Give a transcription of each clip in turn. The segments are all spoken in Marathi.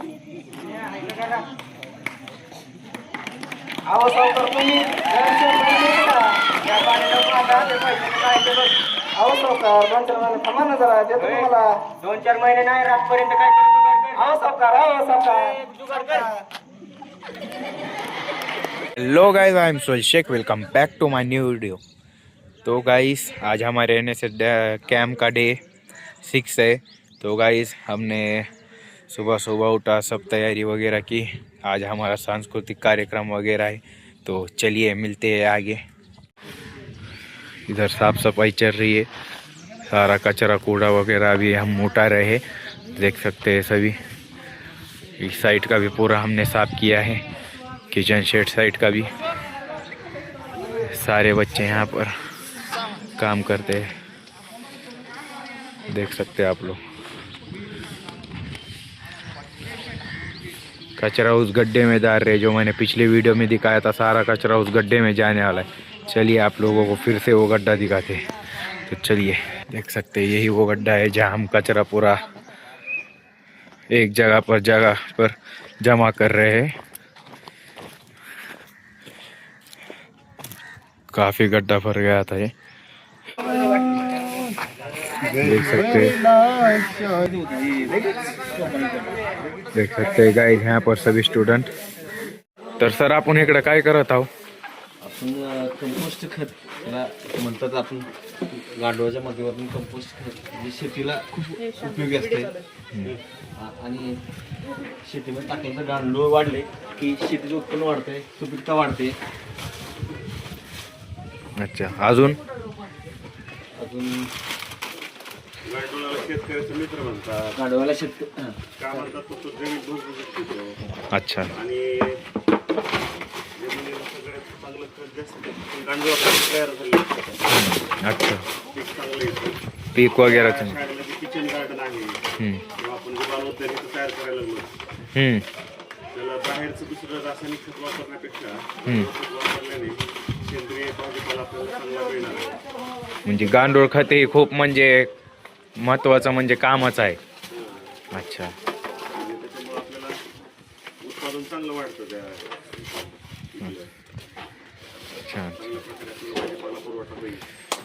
अहो सावकार तुम्ही अहो सावकार 2-4 महिने थांबा ना जरा देतो तुम्हाला 2-4 महिने नाही रातपर्यंत काय अहो सावकार hello guys, I am Sol Shaikh. Welcome back to my new video. तो गाइस आज हमारे एनएसएस कैंप का डे 6 है। तो गाइस हमने सुबह सुबह उठा, सब तैयारी वगैरह की। आज हमारा सांस्कृतिक कार्यक्रम वगैरह है। तो चलिए मिलते हैं आगे। इधर साफ सफाई चल रही है, सारा कचरा कूड़ा वगैरह भी हम उठा रहे हैं, देख सकते हैं सभी। इस साइड का भी पूरा हमने साफ किया है, किचन शेड साइड का भी। सारे बच्चे यहाँ पर काम करते हैं, देख सकते हैं आप लोग। कचरा उस गड्ढे में डाल रहे, जो मैंने पिछले वीडियो में दिखाया था। सारा कचरा उस गड्ढे में जाने वाला है। चलिए आप लोगों को फिर से वो गड्ढा दिखाते हैं। तो चलिए, देख सकते हैं यही वो गड्ढा है जहाँ हम कचरा पूरा एक जगह पर जमा कर रहे हैं। काफी गड्ढा भर गया था ये, देख सकते हैं। गाइस यहाँ पर सभी स्टूडेंट। तर सर आपण इकडे काय करत आहो? आपण कंपोस्ट खत म्हणतात, आपण गांडूळाच्या मातीवरून कंपोस्ट खत म्हणजे शेतीला खूप उपयोगी असते। आणि शेतीमध्ये टाकलं तर गांडूळ वाढले की शेतीचं उत्पन्न वाढते, सुपीकता वाढते। अच्छा, अजून गांडूळाला शेतकऱ्याचा मित्र म्हणतात, गांडूळाला शेतकरी काय म्हणतात तो जमीन भुसभुशीत होतो अच्छा, आणि जमिनीला सगळ्यात चांगलं खत जास्त गांडूळ तयार झाले, अच्छा, पीक चांगलं येतं। पीक वगैरह शाळेला जे किचन गार्डन आहे किंवा आपण जे बालवत्याने तयार करायला लागलो, त्याला बाहेरचं दुसरं रासायनिक खत वापरण्यापेक्षा खत वापरल्याने सेंद्रिय भाजीपाला आपल्याला चांगला मिळणार आहे। म्हणजे गांडूळ खत हे खूप म्हणजे महत्वाचं म्हणजे कामच आहे। अच्छा, आणि त्याच्यामुळे आपल्याला उत्पादन चांगलं वाढतं त्या छान। चांगल्या प्रकारे भाजीपाला पुरवठा होईल।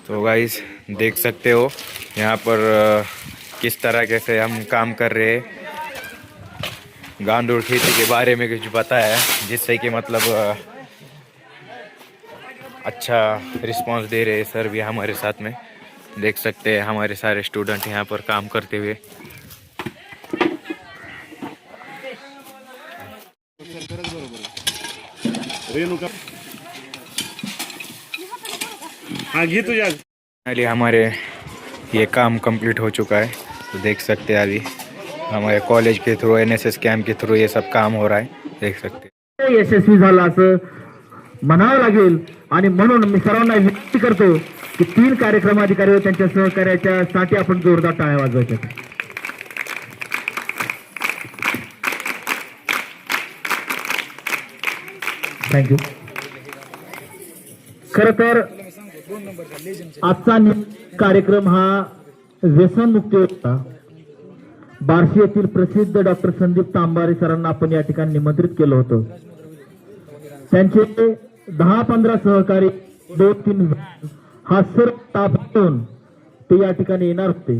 तो गाइस देख सकते हो यहाँ पर किस तरह से हम काम कर रहे हैं। गांडूळ खेती के बारे में कुछ बताया है, जिससे कि मतलब अच्छा रिस्पांस दे रहे हैं सर भी हमारे साथ में। देख सकते हैं हमारे सारे स्टूडेंट यहाँ पर काम करते हुए। फाइनली हमारे ये काम कंप्लीट हो चुका है। तो देख सकते हैं अभी हमारे कॉलेज के थ्रू, एनएसएस कैंप के थ्रू ये सब काम हो रहा है, देख सकते हैं। यशस्वी झाला असं म्हणावं लागेल। आणि म्हणून मी सर्वांना विनंती करतो की 3 कार्यक्रम अधिकारी व त्यांच्या सहकार्याच्या साठी आपण जोरदार टाळ्या वाजवायच्या। थँक्यू। खर तर आजचा कार्यक्रम हा व्यसनमुक्ती होता। बार्शी येथील प्रसिद्ध डॉक्टर संदीप तांबारे सरांना आपण या ठिकाणी निमंत्रित केलं होतं। त्यांचे 10-15 सहकारी 2-3 हा सर्व स्टाफ घेऊन ते या ठिकाणी येणार होते।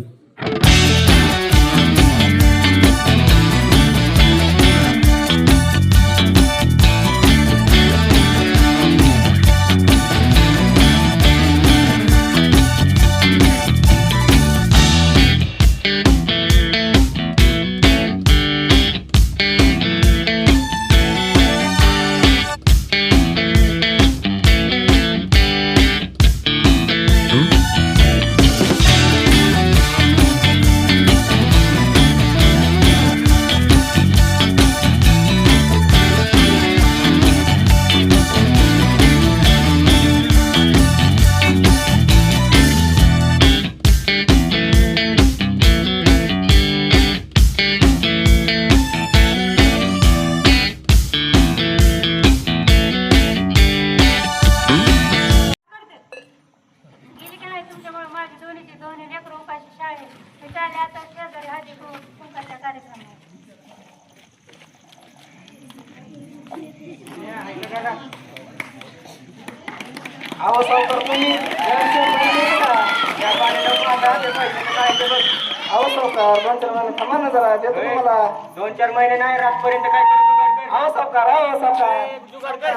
अहो सावकार तुम्ही अहो सावकार 2-4 महिने थांबा ना जरा देतो तुम्हाला 2-4 महिने नाही रातपर्यंत काय करू अहो सावकार जुगाड कर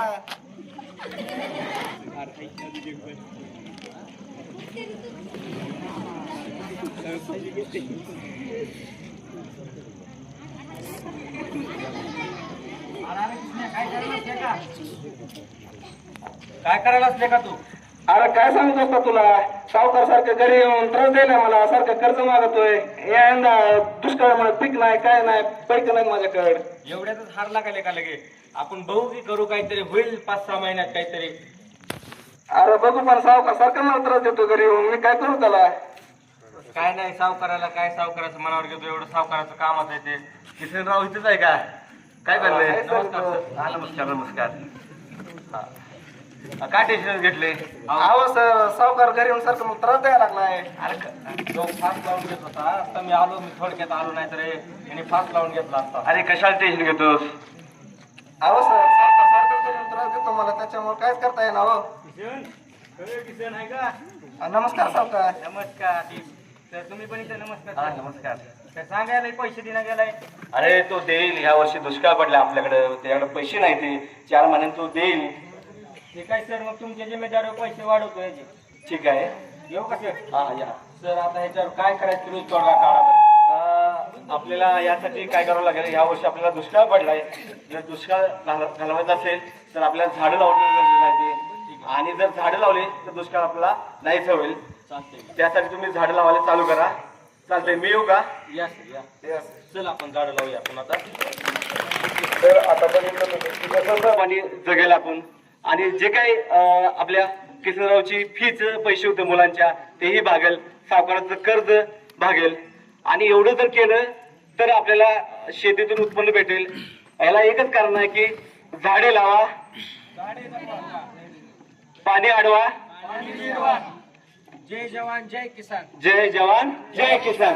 काय करायला असले का तू अरे काय सांगत असता तुला सावकार सारखं घरी येऊन त्रास द्यायला मला सारखं कर्ज मागतोय यंदा दुष्काळामुळे पीक नाही काय नाही पैसे नाही माझ्याकडे एवढ्यातच हार लागले का लगे आपण बघू की करू काहीतरी होईल 5-6 महिन्यात काहीतरी अरे बघू पण सावकार सारखं मला त्रास देतो घरी येऊन मी काय करू त्याला काय नाही सावकाराला काय सावकाराचं मनावर घेतो एवढं सावकाराचं कामच आहे ते किसनराव इथेच आहे का काय चाललंय नमस्कार नमस्कार नमस्कार काय टेन्शन घेतले अहो सर सावकार घरी येऊन सारखं मला त्रास द्यायला लागलाय अरे जो फास्ट लावून घेत होता आता मी आलो मी थोडक्यात आलो नाही तर याने फास्ट लावून घेतला असता अरे कशाला टेन्शन घेतोस अहो सर सावकार सारखं घरी येऊन त्रास देतो मला त्याच्यामुळे कायच करता येणार हो किसन आहे का नमस्कार सावकार नमस्कार तर तुम्ही पण इथे नमस्कार नमस्कार काय सांगायला पैसे देण्यात गेलाय अरे तो देईल ह्या वर्षी दुष्काळ पडला आपल्याकडे त्याच्याकडे पैसे नाही ते 4 महिन्यात तो देईल ते काय सर मग तुमच्या जिम्मेदारीवर पैसे वाढवतो याचे ठीक आहे येऊ का सर हा या सर आता ह्याच्यावर काय करायचं तुम्ही तोडगा काढा आपल्याला यासाठी काय करावं लागेल या वर्षी आपल्याला दुष्काळ पडलाय जर दुष्काळ घालवायचा असेल तर आपल्याला झाडं लावणं गरजेचं आहे ते आणि जर झाडं लावली तर दुष्काळ आपल्याला नाहीच होईल त्यासाठी तुम्ही झाडं लावायला चालू करा चालतंय मी येऊ का या सर या चल आपण झाडं लावूया आपण आता तर आतापर्यंत पाणी जगेल आपण आणि जे काही आपल्या किसनरावची फीच पैसे होते मुलांच्या तेही भागेल सावकाराचं कर्ज भागेल आणि एवढं जर केलं तर आपल्याला शेतीतून उत्पन्न भेटेल याला एकच कारण आहे की झाडे लावा पाणी अडवा जय जवान जय किसान जय जवान जय किसान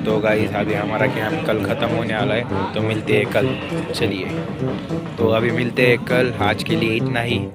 तो गाइस अभी हमारा कैंप कल ख़त्म होने वाला है तो मिलते हैं कल चलिए तो अभी मिलते हैं कल आज के लिए इतना ही।